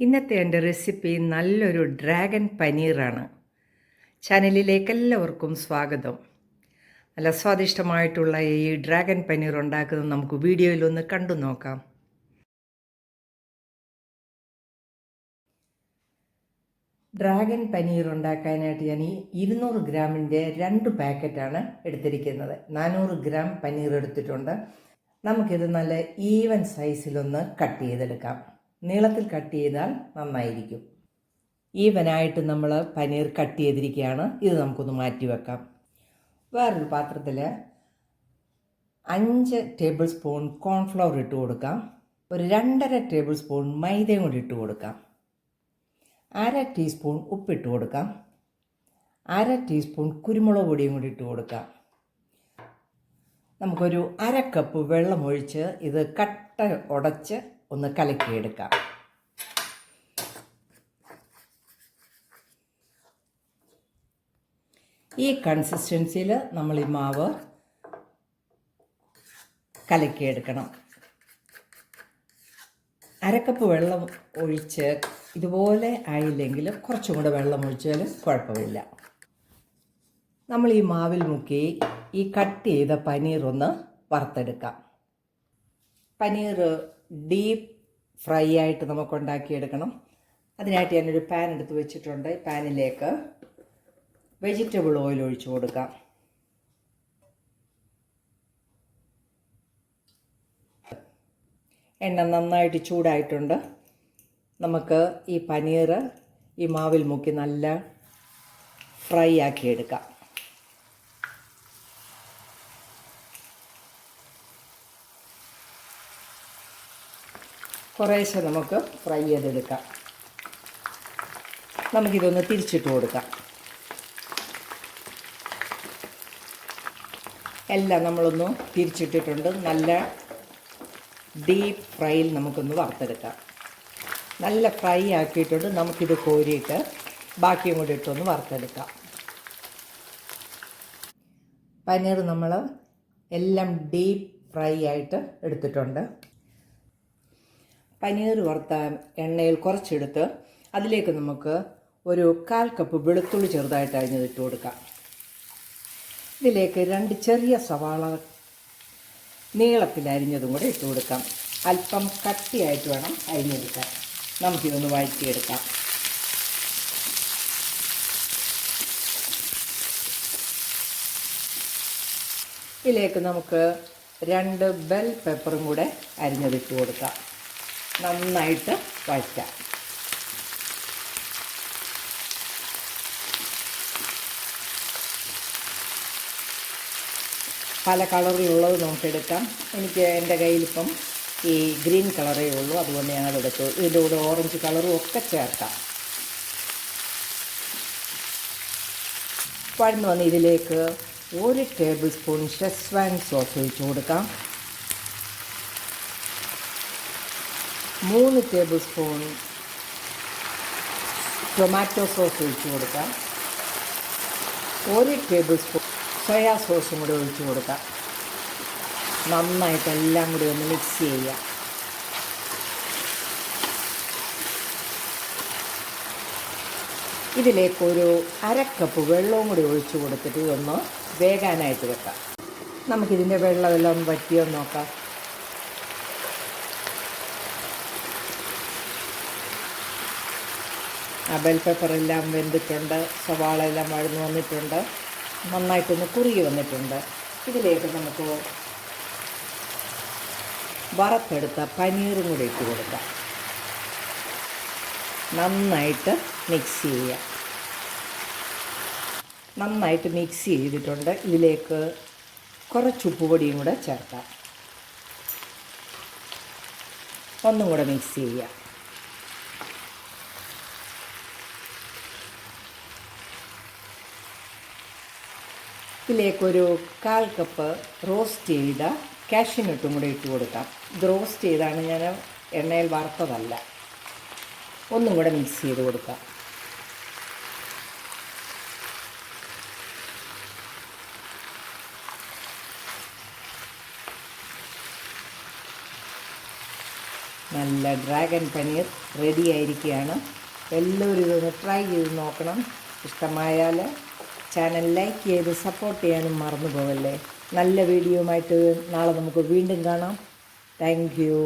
ഇന്നത്തെ എൻ്റെ റെസിപ്പി നല്ലൊരു ഡ്രാഗൺ പനീറാണ്. ചാനലിലേക്ക് എല്ലാവർക്കും സ്വാഗതം. നല്ല സ്വാദിഷ്ടമായിട്ടുള്ള ഈ ഡ്രാഗൺ പനീർ ഉണ്ടാക്കുന്നത് നമുക്ക് വീഡിയോയിലൊന്ന് കണ്ടു നോക്കാം. ഡ്രാഗൺ പനീർ ഉണ്ടാക്കാനായിട്ട് ഞാൻ 200 ഗ്രാമിൻ്റെ 2 പാക്കറ്റാണ് എടുത്തിരിക്കുന്നത്. 400 ഗ്രാം പനീർ എടുത്തിട്ടുണ്ട്. നമുക്കിത് നല്ല ഈവൻ സൈസിലൊന്ന് കട്ട് ചെയ്തെടുക്കാം. നീളത്തിൽ കട്ട് ചെയ്താൽ നന്നായിരിക്കും. ഈവനായിട്ട് നമ്മൾ പനീർ കട്ട് ചെയ്തിരിക്കുകയാണ്. ഇത് നമുക്കൊന്ന് മാറ്റി വെക്കാം. വേറൊരു പാത്രത്തിൽ 5 ടേബിൾ സ്പൂൺ കോൺഫ്ലവർ ഇട്ട് കൊടുക്കാം. ഒരു 2.5 ടേബിൾ സ്പൂൺ മൈദയും കൂടി ഇട്ട് കൊടുക്കാം. 1/2 ടീസ്പൂൺ ഉപ്പിട്ട് കൊടുക്കാം. 1/2 ടീസ്പൂൺ കുരുമുളക് പൊടിയും കൂടി ഇട്ട് കൊടുക്കാം. നമുക്കൊരു 1/2 കപ്പ് വെള്ളം ഒഴിച്ച് ഇത് കട്ട ഉടച്ച് ഒന്ന് കലക്കിയെടുക്കാം. ഈ കൺസിസ്റ്റൻസിയിൽ നമ്മൾ ഈ മാവ് കലക്കിയെടുക്കണം. 1/2 കപ്പ് വെള്ളം ഒഴിച്ച് ഇതുപോലെ ആയില്ലെങ്കിൽ കുറച്ചും കൂടെ വെള്ളം ഒഴിച്ചാലും കുഴപ്പമില്ല. നമ്മൾ ഈ മാവിൽ മുക്കി ഈ കട്ട് ചെയ്ത പനീർ ഒന്ന് വറുത്തെടുക്കാം. പനീർ ഡീപ്പ് ഫ്രൈ ആയിട്ട് നമുക്ക് ഉണ്ടാക്കിയെടുക്കണം. അതിനായിട്ട് ഞാനൊരു പാൻ എടുത്ത് വെച്ചിട്ടുണ്ട്. ഈ പാനിലേക്ക് വെജിറ്റബിൾ ഓയിൽ ഒഴിച്ചു കൊടുക്കാം. എണ്ണ നന്നായിട്ട് ചൂടായിട്ടുണ്ട്. നമുക്ക് ഈ പനീർ ഈ മാവിൽ മുക്കി നല്ല ഫ്രൈ ആക്കിയെടുക്കാം. കുറേശ്ശെ നമുക്ക് ഫ്രൈ ചെയ്തെടുക്കാം. നമുക്കിതൊന്ന് തിരിച്ചിട്ട് കൊടുക്കാം. എല്ലാം നമ്മളൊന്ന് തിരിച്ചിട്ടിട്ടുണ്ട്. നല്ല ഡീപ്പ് ഫ്രൈയിൽ നമുക്കൊന്ന് വറുത്തെടുക്കാം. നല്ല ഫ്രൈ ആക്കിയിട്ടുണ്ട്. നമുക്കിത് കോരിയിട്ട് ബാക്കിയും കൂടി ഇട്ടൊന്ന് വറുത്തെടുക്കാം. പനീർ നമ്മൾ എല്ലാം ഡീപ്പ് ഫ്രൈ ആയിട്ട് എടുത്തിട്ടുണ്ട്. പനീർ വറുത്ത എണ്ണയിൽ കുറച്ചെടുത്ത് അതിലേക്ക് നമുക്ക് ഒരു 1/4 കപ്പ് വെളുത്തുള്ളി ചെറുതായിട്ട് അരിഞ്ഞിട്ട് കൊടുക്കാം. ഇതിലേക്ക് 2 ചെറിയ സവാള നീളത്തിൽ അരിഞ്ഞതും കൂടെ ഇട്ട് കൊടുക്കാം. അല്പം കട്ടിയായിട്ട് വേണം അരിഞ്ഞെടുക്കാൻ. നമുക്കിതൊന്ന് വഴറ്റിയെടുക്കാം. ഇതിലേക്ക് നമുക്ക് 2 ബെൽ പെപ്പറും കൂടെ അരിഞ്ഞതിട്ട് കൊടുക്കാം. നന്നായിട്ട് വഴറ്റാം. പല കളറിലുള്ളത് നമുക്കെടുക്കാം. എൻ്റെ കയ്യിലിപ്പം ഈ ഗ്രീൻ കളറേ ഉള്ളൂ, അതുകൊണ്ട് ഞങ്ങളെടുത്തു. ഇതിൻ്റെ കൂടെ ഓറഞ്ച് കളറും ഒക്കെ ചേർക്കാം. വഴന്നു വന്ന് ഇതിലേക്ക് 1 ടേബിൾ സ്പൂൺ ഷെസ്വാൻ സോസ് ഒഴിച്ച് കൊടുക്കാം. 3 ടേബിൾ സ്പൂൺ ടൊമാറ്റോ സോസ് ഒഴിച്ച് കൊടുക്കാം. 1 ടേബിൾ സ്പൂൺ സോയാ സോസും കൂടി ഒഴിച്ച് കൊടുക്കാം. നന്നായിട്ട് എല്ലാം കൂടി ഒന്ന് മിക്സ് ചെയ്യുക. ഇതിലേക്കൊരു 1/2 കപ്പ് വെള്ളവും കൂടി ഒഴിച്ച് കൊടുത്തിട്ട് ഇതൊന്ന് വേകാനായിട്ട് വെക്കാം. നമുക്കിതിൻ്റെ വെള്ളമെല്ലാം ഒന്ന് വറ്റിയോ നോക്കാം. ബെൽ പെപ്പറെല്ലാം വെന്തിട്ടുണ്ട്. സവാള എല്ലാം വഴന്നു വന്നിട്ടുണ്ട്. നന്നായിട്ടൊന്ന് കുറുകി വന്നിട്ടുണ്ട്. ഇതിലേക്ക് നമുക്ക് വറുത്തെടുത്ത പനീറും കൂടി ഇട്ട് കൊടുക്കാം. നന്നായിട്ട് മിക്സ് ചെയ്യുക. നന്നായിട്ട് മിക്സ് ചെയ്തിട്ടുണ്ട്. ഇതിലേക്ക് കുറച്ച് ഉപ്പുപൊടിയും കൂടെ ചേർക്കാം. ഒന്നും കൂടെ മിക്സ് ചെയ്യുക. ഇതിലേക്കൊരു 1/4 കപ്പ് റോസ്റ്റ് ചെയ്ത കാഷ്യൂനട്ടും കൂടെ ഇട്ട് കൊടുക്കാം. ഇത് റോസ്റ്റ് ചെയ്താണ്, ഞാൻ എണ്ണയിൽ വറുത്തതല്ല. ഒന്നും കൂടെ മിക്സ് ചെയ്ത് കൊടുക്കാം. നല്ല ഡ്രാഗൺ പനീർ റെഡി ആയിരിക്കുകയാണ്. എല്ലാവരും ഇതൊന്ന് ട്രൈ ചെയ്ത് നോക്കണം. ഇഷ്ടമായാൽ ചാനൽ ലൈക്ക് ചെയ്ത് സപ്പോർട്ട് ചെയ്യാനും മറന്നു പോകല്ലേ. നല്ല വീഡിയോയുമായിട്ട് നാളെ നമുക്ക് വീണ്ടും കാണാം. Thank you.